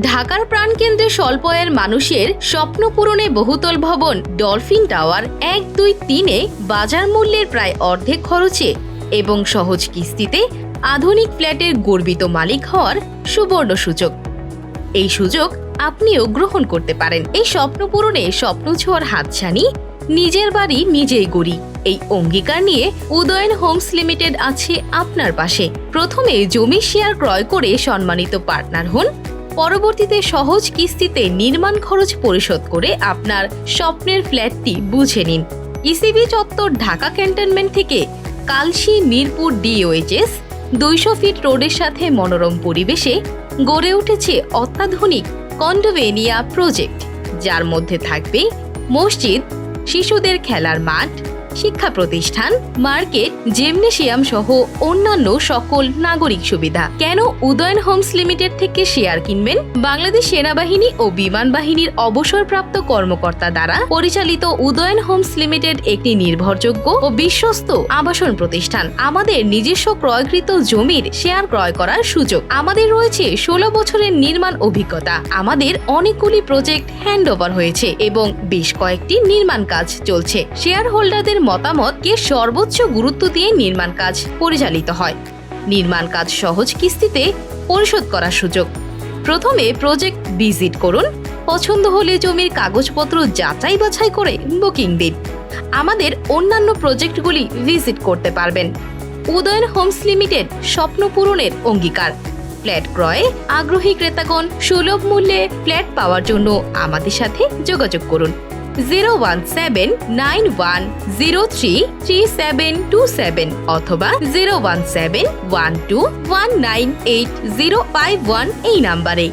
ঢাকার প্রাণকেন্দ্রে স্বল্প আয়ের মানুষের স্বপ্ন পূরণে বহুতল ভবন ডলফিন টাওয়ার 1-2-3-এ বাজার মূল্যের প্রায় অর্ধেক খরচে এবং সহজ কিস্তিতে আধুনিক ফ্ল্যাটের গর্বিত মালিক হওয়ার সুবর্ণ সুযোগ। এই সুযোগ আপনিও গ্রহণ করতে পারেন। এই স্বপ্ন পূরণে স্বপ্ন ছোঁয়ার হাতছানি, নিজের বাড়ি নিজেই গড়ি, এই অঙ্গীকার নিয়ে উদয়ন হোমস লিমিটেড আছে আপনার পাশে। প্রথমে জমি শেয়ার ক্রয় করে সম্মানিত পার্টনার হন, পরবর্তীতে সহজ কিস্তিতে নির্মাণ খরচ পরিশোধ করে আপনার স্বপ্নের ফ্ল্যাটটি বুঝে নিন। ইসিবি চত্বর, ঢাকা ক্যান্টনমেন্ট থেকে কালশী মিরপুর ডিওএইচএস 200 ফিট রোডের সাথে মনোরম পরিবেশে গড়ে উঠেছে অত্যাধুনিক কন্ডোমিনিয়া প্রজেক্ট, যার মধ্যে থাকবে মসজিদ, শিশুদের খেলার মাঠ, শিক্ষা প্রতিষ্ঠান, মার্কেট, জিমনেশিয়াম সহ অন্যান্য সকল নাগরিক সুবিধা। কেন উদয়ন হোমস লিমিটেড থেকে শেয়ার কিনবেন? বাংলাদেশ সেনাবাহিনী ও বিমান বাহিনীর অবসরপ্রাপ্ত কর্মকর্তা দ্বারা পরিচালিত উদয়ন হোমস লিমিটেড একটি নির্ভরযোগ্য ও বিশ্বস্ত আবাসন প্রতিষ্ঠান। আমাদের নিজস্ব ক্রয়কৃত জমির শেয়ার ক্রয় করার সুযোগ। আমাদের রয়েছে 16 বছরের নির্মাণ অভিজ্ঞতা। আমাদের অনেকগুলি প্রজেক্ট হ্যান্ডওভার হয়েছে এবং বেশ কয়েকটি নির্মাণ কাজ চলছে। শেয়ার হোল্ডারদের মতামতকে সর্বোচ্চ গুরুত্ব দিয়ে নির্মাণ কাজ পরিচালিত হয়। নির্মাণ কাজ সহজ কিস্তিতে পরিশোধ করার সুযোগ। প্রথমে প্রজেক্ট ভিজিট করুন, পছন্দ হলে জমির কাগজপত্র যাচাই বাছাই করে বুকিং দিন। আমাদের অন্যান্য প্রজেক্টগুলি ভিজিট করতে পারবেন। উদয়ন হোমস লিমিটেড স্বপ্ন পূরণের অঙ্গীকার। ফ্ল্যাট ক্রয়ে আগ্রহী ক্রেতাগণ সুলভ মূল্যে ফ্ল্যাট পাওয়ার জন্য আমাদের সাথে যোগাযোগ করুন। 017-9103-3727 অথবা 017-12-198-051 এই নাম্বারে।